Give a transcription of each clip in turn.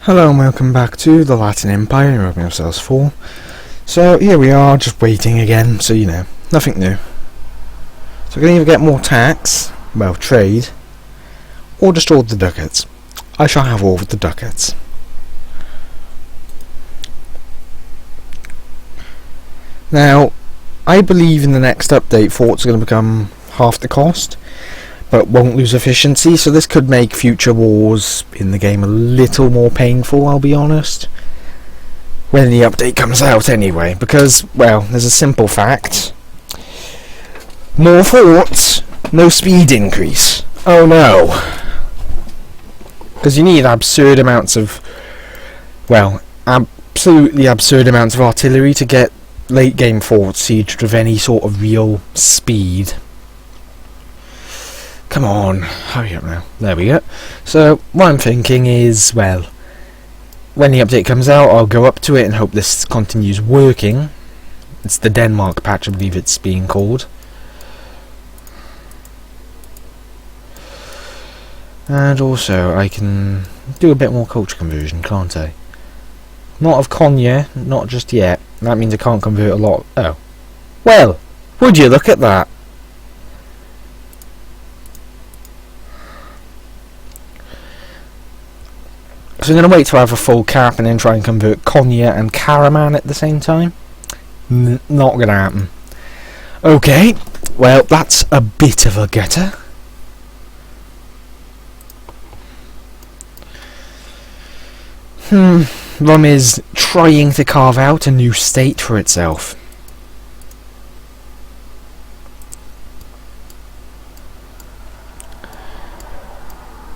Hello and welcome back to the Latin Empire in Open Yourselves 4. So here we are, just waiting again, so you know, nothing new. So we're going to either get more tax, well, trade, or just all the ducats. I shall have all of the ducats. Now, I believe in the next update forts are going to become half the cost, but won't lose efficiency, so this could make future wars in the game a little more painful, I'll be honest. When the update comes out anyway, because, well, there's a simple fact. More forts, no speed increase. Oh no. Because you need absurd amounts of, well, absolutely absurd amounts of artillery to get late game forts sieged with any sort of real speed. Come on, hurry up now. There we go. So, what I'm thinking is, well, when the update comes out, I'll go up to it and hope this continues working. It's the Denmark patch, I believe it's being called. And also, I can do a bit more culture conversion, can't I? Not of Konya, not just yet. That means I can't convert a lot. Oh. Well, would you look at that? So I'm going to wait till I have a full cap and then try and convert Konya and Karaman at the same time. Not going to happen. Okay, well that's a bit of a getter. Rome is trying to carve out a new state for itself.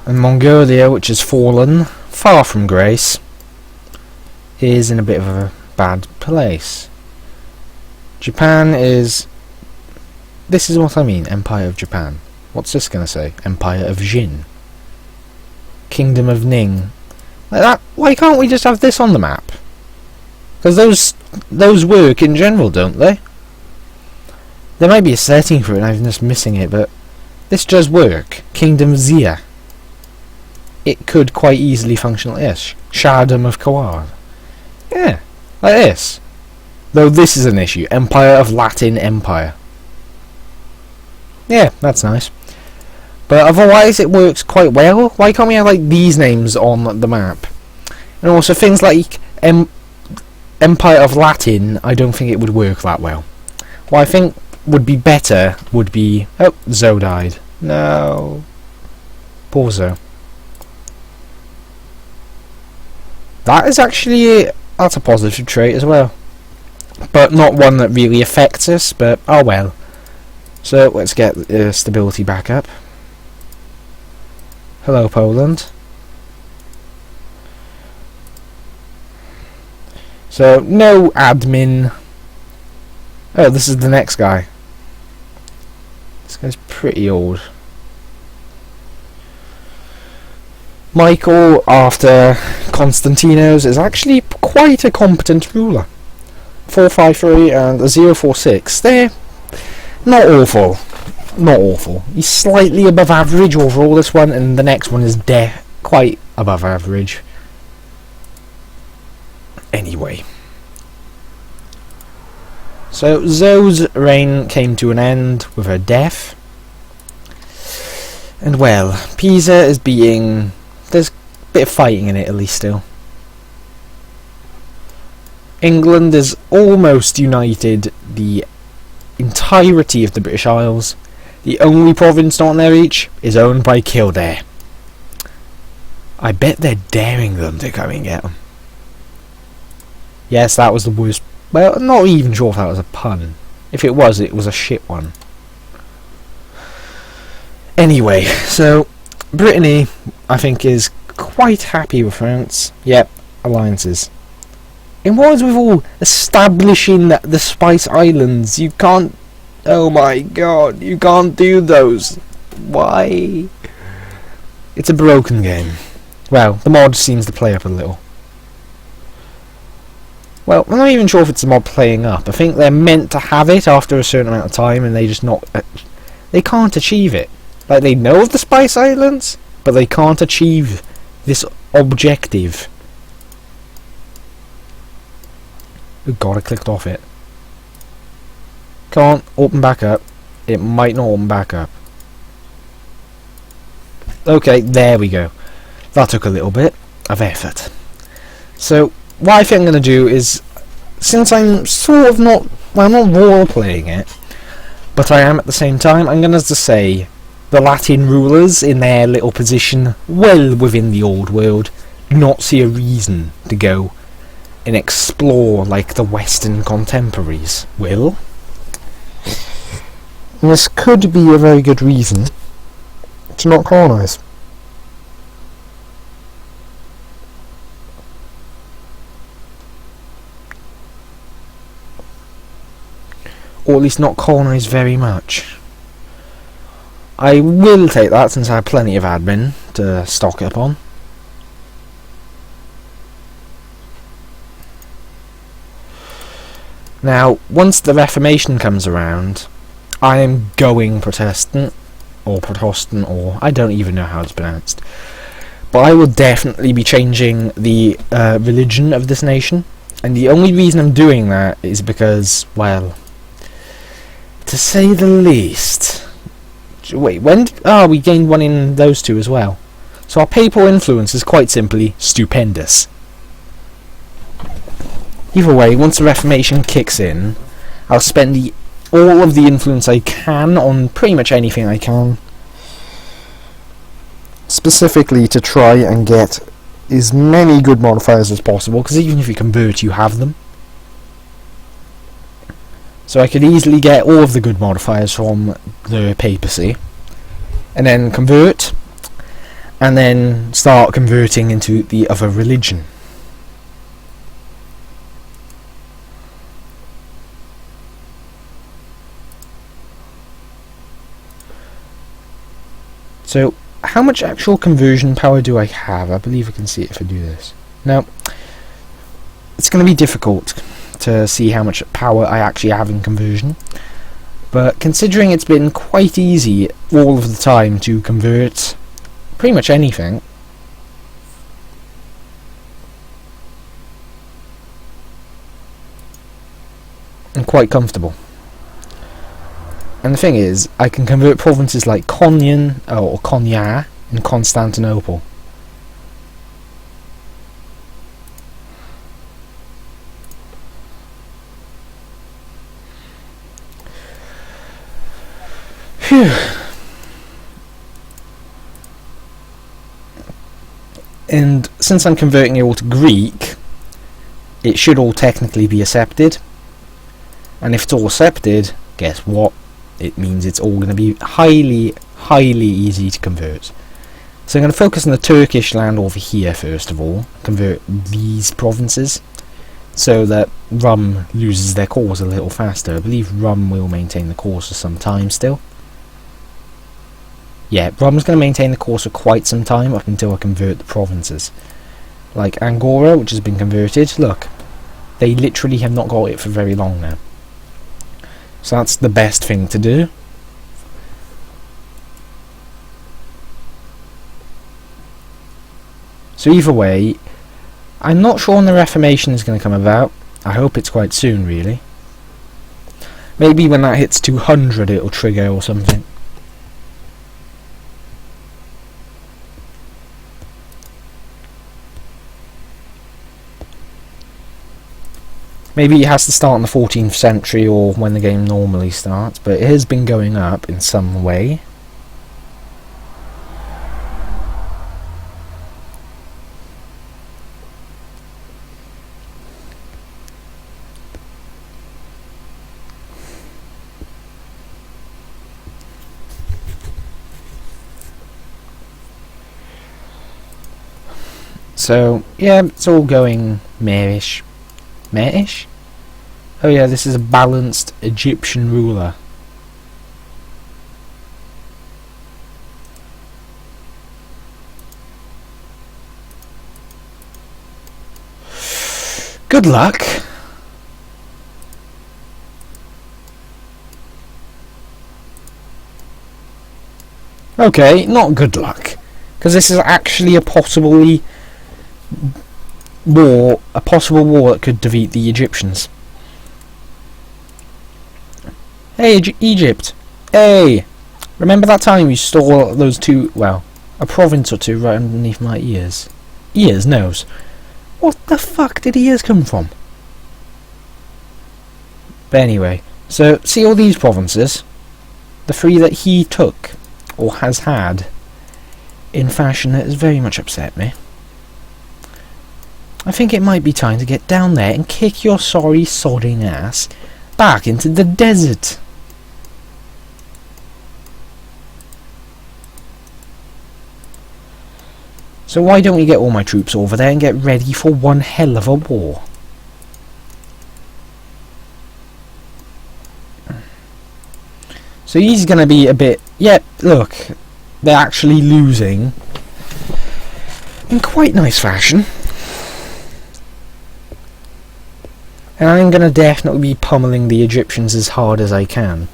And Mongolia, which has fallen far from grace, is in a bit of a bad place. Japan is... This is what I mean, Empire of Japan. What's this going to say? Empire of Jin. Kingdom of Ning. Like that. Why can't we just have this on the map? Because those work in general, don't they? There might be a setting for it and I'm just missing it, but this does work. Kingdom of Zia. It could quite easily function like this. Shardom of Kawar. Yeah, like this. Though this is an issue. Empire of Latin Empire. Yeah, that's nice. But otherwise it works quite well. Why can't we have like these names on the map? And also things like Empire of Latin, I don't think it would work that well. What I think would be better would be... Oh, Zoe died. No. Poor Zoe. That is actually that's a positive trait as well, but not one that really affects us. But oh well. So let's get stability back up. Hello, Poland. So no admin. Oh, this is the next guy. This guy's pretty old. Michael, after Constantinos, is actually quite a competent ruler. 453 and a 046. They're not awful. Not awful. He's slightly above average overall, this one, and the next one is quite above average. Anyway. So, Zoe's reign came to an end with her death. And well, Pisa is being... There's a bit of fighting in Italy still. England has almost united the entirety of the British Isles. The only province not in their reach is owned by Kildare. I bet they're daring them to come and get them. Yes, that was the worst. Well, I'm not even sure if that was a pun. If it was a shit one. Anyway, so Brittany, I think, is quite happy with France. Yep, alliances. And what is with all establishing the Spice Islands? You can't... Oh my god, you can't do those. Why? It's a broken game. Well, the mod seems to play up a little. Well, I'm not even sure if it's the mod playing up. I think they're meant to have it after a certain amount of time, and they just not... they can't achieve it. Like, they know of the Spice Islands, but they can't achieve this objective Oh god, I clicked off it. Come on, open back up. It might not open back up. Okay, there we go. That took a little bit of effort. So, what I think I'm going to do is, since I'm sort of not, well, I'm not role-playing it, but I am at the same time, I'm going to say the Latin rulers in their little position well within the old world do not see a reason to go and explore like the Western contemporaries will. And this could be a very good reason to not colonise. Or at least not colonise very much. I will take that since I have plenty of admin to stock up on. Now, once the Reformation comes around, I am going Protestant, or I don't even know how it's pronounced. But I will definitely be changing the religion of this nation. And the only reason I'm doing that is because, well, to say the least... Wait, when... we gained one in those two as well. So our papal influence is quite simply stupendous. Either way, once the Reformation kicks in, I'll spend all of the influence I can on pretty much anything I can. Specifically to try and get as many good modifiers as possible, because even if you convert, you have them. So I could easily get all of the good modifiers from the papacy, and then convert, and then start converting into the other religion. So, how much actual conversion power do I have? I believe I can see it if I do this. Now, it's going to be difficult to see how much power I actually have in conversion, but considering it's been quite easy all of the time to convert pretty much anything, I'm quite comfortable. And the thing is, I can convert provinces like Konyan or Konya in Constantinople. Phew. And since I'm converting it all to Greek, it should all technically be accepted. And if it's all accepted, guess what? It means it's all going to be highly, highly easy to convert. So I'm going to focus on the Turkish land over here first of all, convert these provinces, so that Rum loses their cause a little faster. I believe Rum will maintain the course for some time still. Yeah, Rum's going to maintain the course for quite some time up until I convert the provinces. Like Angora, which has been converted, look, they literally have not got it for very long now. So that's the best thing to do. So either way, I'm not sure when the Reformation is going to come about. I hope it's quite soon, really. Maybe when that hits 200 it'll trigger or something. Maybe it has to start in the 14th century or when the game normally starts, but it has been going up in some way. So, yeah, it's all going meh-ish. Meh-ish? Oh yeah, this is a balanced Egyptian ruler. Good luck. Okay, not good luck. Because this is actually a possibly war, a possible war that could defeat the Egyptians. Hey, Egypt! Hey! Remember that time you stole those two, well, a province or two right underneath my ears? Ears? Nose. What the fuck did ears come from? But anyway, so see all these provinces? The three that he took, or has had, in fashion that has very much upset me. I think it might be time to get down there and kick your sorry sodding ass back into the desert. So why don't we get all my troops over there and get ready for one hell of a war? So he's going to be a bit... Yeah, look, they're actually losing in quite nice fashion. And I'm going to definitely be pummeling the Egyptians as hard as I can.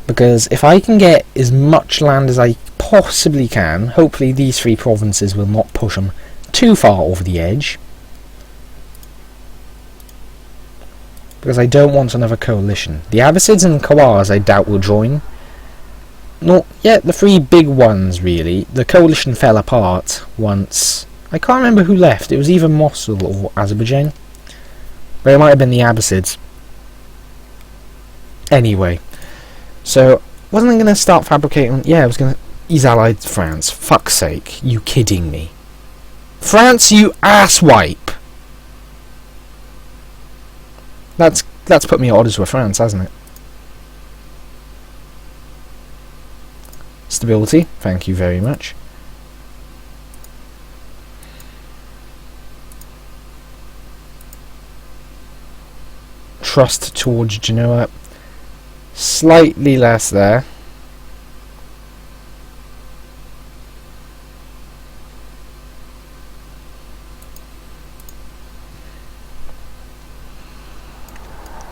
Because if I can get as much land as I possibly can, hopefully these three provinces will not push them too far over the edge. Because I don't want another coalition. The Abbasids and Khawars I doubt will join. Not yet, the three big ones really. The coalition fell apart once. I can't remember who left. It was either Mosul or Azerbaijan. But it might have been the Abbasids. Anyway. So, wasn't I going to start fabricating... Yeah, I was going to... He's allied to France. Fuck's sake. You kidding me? France, you asswipe! That's put me at odds with France, hasn't it? Stability. Thank you very much. Trust towards Genoa. Slightly less there.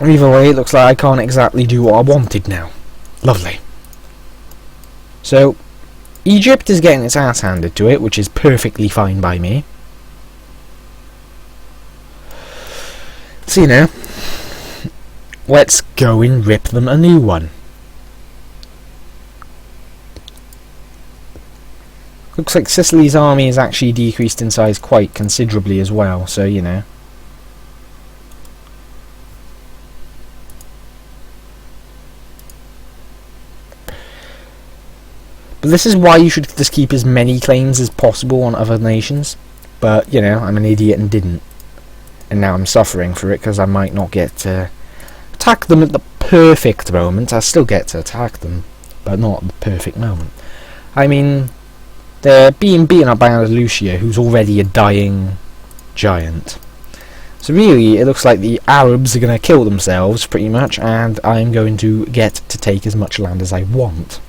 Either way, it looks like I can't exactly do what I wanted now. Lovely. So, Egypt is getting its ass handed to it, which is perfectly fine by me. So, you know, let's go and rip them a new one. Looks like Sicily's army has actually decreased in size quite considerably as well, so, you know. But this is why you should just keep as many claims as possible on other nations. But, you know, I'm an idiot and didn't. And now I'm suffering for it because I might not get to attack them at the perfect moment. I still get to attack them, but not at the perfect moment. I mean, they're being beaten up by Andalusia, who's already a dying giant. So really, it looks like the Arabs are going to kill themselves, pretty much, and I'm going to get to take as much land as I want.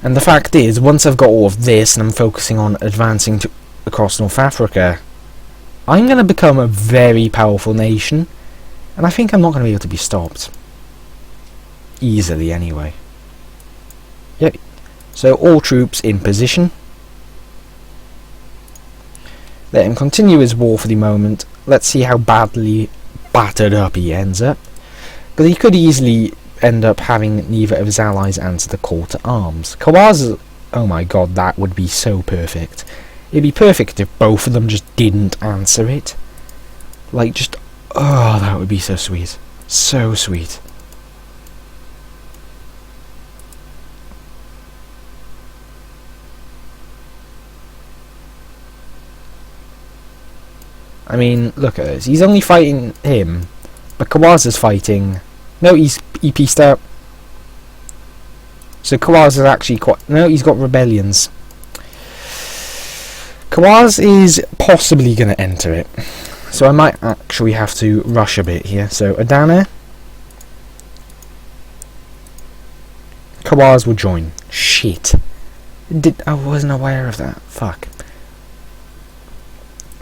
And the fact is, once I've got all of this and I'm focusing on advancing across North Africa, I'm going to become a very powerful nation, and I think I'm not going to be able to be stopped. Easily, anyway. Yep. So, all troops in position. Let him continue his war for the moment. Let's see how badly battered up he ends up. Because he could easily end up having neither of his allies answer the call to arms. Khawars, oh my god, that would be so perfect. It'd be perfect if both of them just didn't answer it. Like, just, oh, that would be so sweet. So sweet. I mean, look at this. He's only fighting him, but Khawars is fighting... No, he pieced out. So Khawars is actually quite... No, he's got rebellions. Khawars is possibly going to enter it. So I might actually have to rush a bit here. So Adana. Khawars will join. Shit. I wasn't aware of that. Fuck.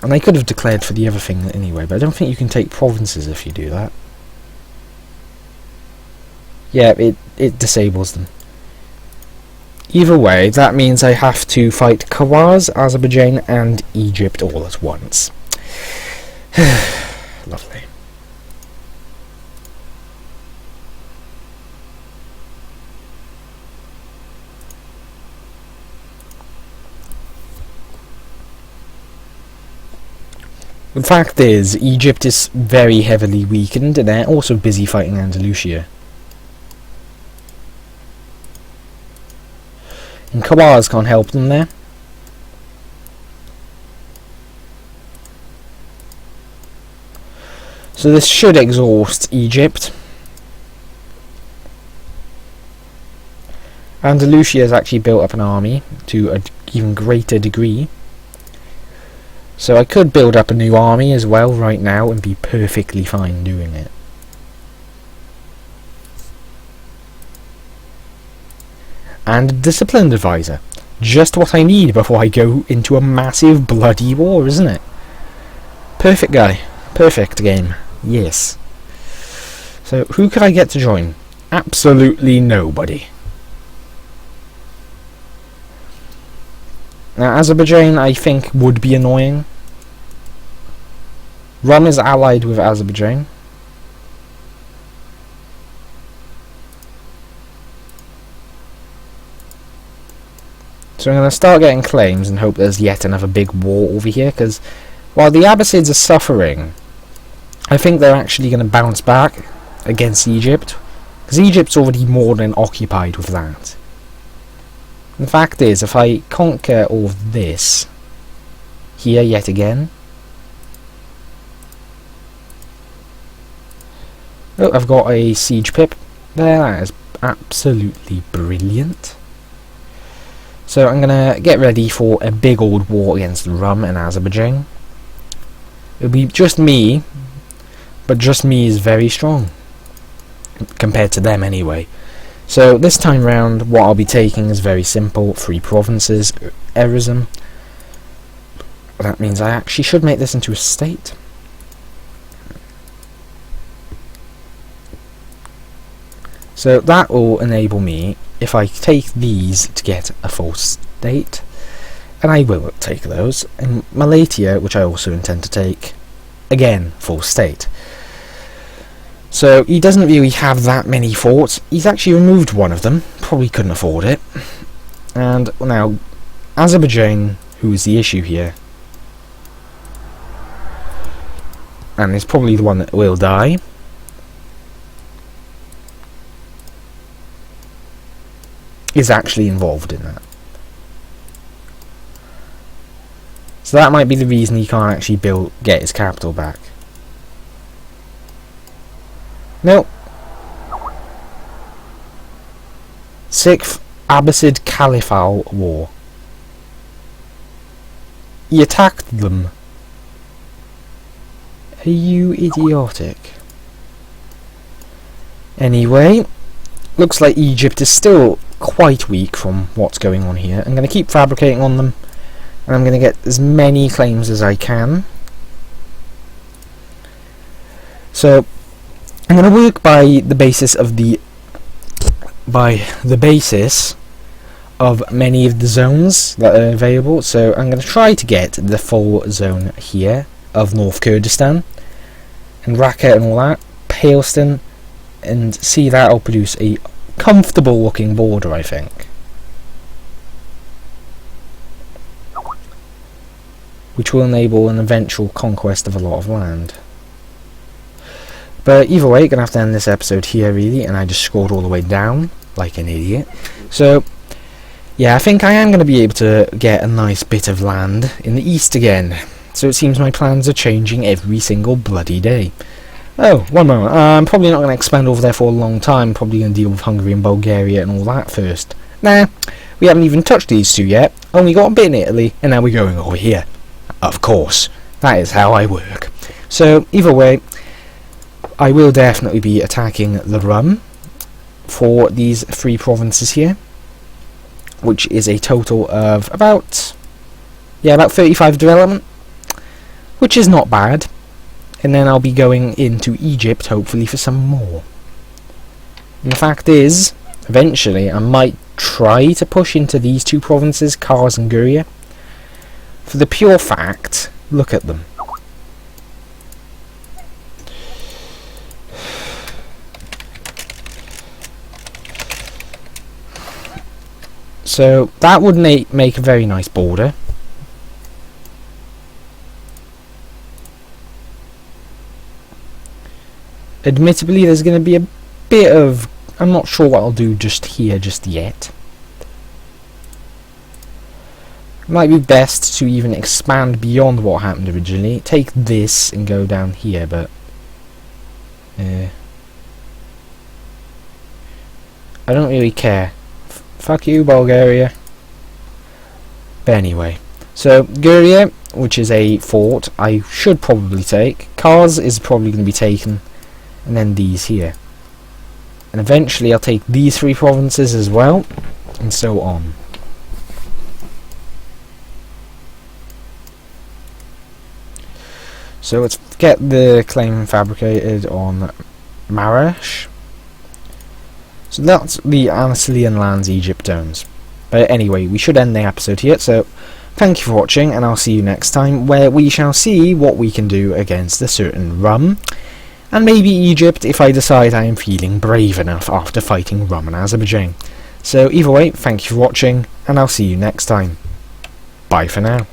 And I could have declared for the other thing anyway, but I don't think you can take provinces if you do that. Yeah, it disables them. Either way, that means I have to fight Kawaz, Azerbaijan and Egypt all at once. Lovely. The fact is, Egypt is very heavily weakened and they're also busy fighting Andalusia. And Kawaz can't help them there. So this should exhaust Egypt. Andalusia has actually built up an army to an even greater degree. So I could build up a new army as well right now and be perfectly fine doing it. And a disciplined advisor. Just what I need before I go into a massive bloody war, isn't it? Perfect guy. Perfect game. Yes. So who could I get to join? Absolutely nobody. Now Azerbaijan I think would be annoying. Rum is allied with Azerbaijan. So I'm going to start getting claims and hope there's yet another big war over here, because while the Abbasids are suffering, I think they're actually going to bounce back against Egypt, because Egypt's already more than occupied with that. The fact is, if I conquer all of this here yet again... Oh, I've got a siege pip there. That is absolutely brilliant. So I'm going to get ready for a big old war against Rum and Azerbaijan. It'll be just me, but just me is very strong, compared to them anyway. So this time round, what I'll be taking is very simple: 3 provinces, Erism. That means I actually should make this into a state. So that will enable me, if I take these, to get a full state. And I will take those. And Malatia, which I also intend to take, again, full state. So he doesn't really have that many forts. He's actually removed one of them. Probably couldn't afford it. And now, Azerbaijan, who is the issue here, and is probably the one that will die, is actually involved in that. So that might be the reason he can't actually get his capital back. No. 6th Abbasid Caliphal War. He attacked them. Are you idiotic? Anyway, looks like Egypt is still quite weak from what's going on here. I'm going to keep fabricating on them, and I'm going to get as many claims as I can. So I'm going to work by the basis of many of the zones that are available. So I'm going to try to get the full zone here of North Kurdistan and Raqqa and all that, Palestine, and see that will produce a comfortable looking border, I think. Which will enable an eventual conquest of a lot of land. But either way, gonna have to end this episode here really, and I just scrolled all the way down like an idiot. So yeah, I think I am gonna be able to get a nice bit of land in the east again. So it seems my plans are changing every single bloody day. Oh, one moment. I'm probably not going to expand over there for a long time. Probably going to deal with Hungary and Bulgaria and all that first. Nah, we haven't even touched these two yet. Only got a bit in Italy, and now we're going over here. Of course. That is how I work. So, either way, I will definitely be attacking the Rum for these 3 provinces here, which is a total of about 35 development, which is not bad. And then I'll be going into Egypt, hopefully, for some more. And the fact is, eventually, I might try to push into these two provinces, Kars and Guria, for the pure fact, look at them. So that would make a very nice border. Admittedly, there's going to be a bit of... I'm not sure what I'll do just here just yet. It might be best to even expand beyond what happened originally. Take this and go down here, but... I don't really care. Fuck you, Bulgaria. But anyway. So, Guria, which is a fort, I should probably take. Kars is probably going to be taken. And then these here. And eventually I'll take these three provinces as well. And so on. So let's get the claim fabricated on Marash. So that's the Anatolian lands Egypt owns. But anyway, we should end the episode here. So thank you for watching, and I'll see you next time, where we shall see what we can do against a certain Rum. And maybe Egypt if I decide I am feeling brave enough after fighting Rum and Azerbaijan. So either way, thank you for watching, and I'll see you next time. Bye for now.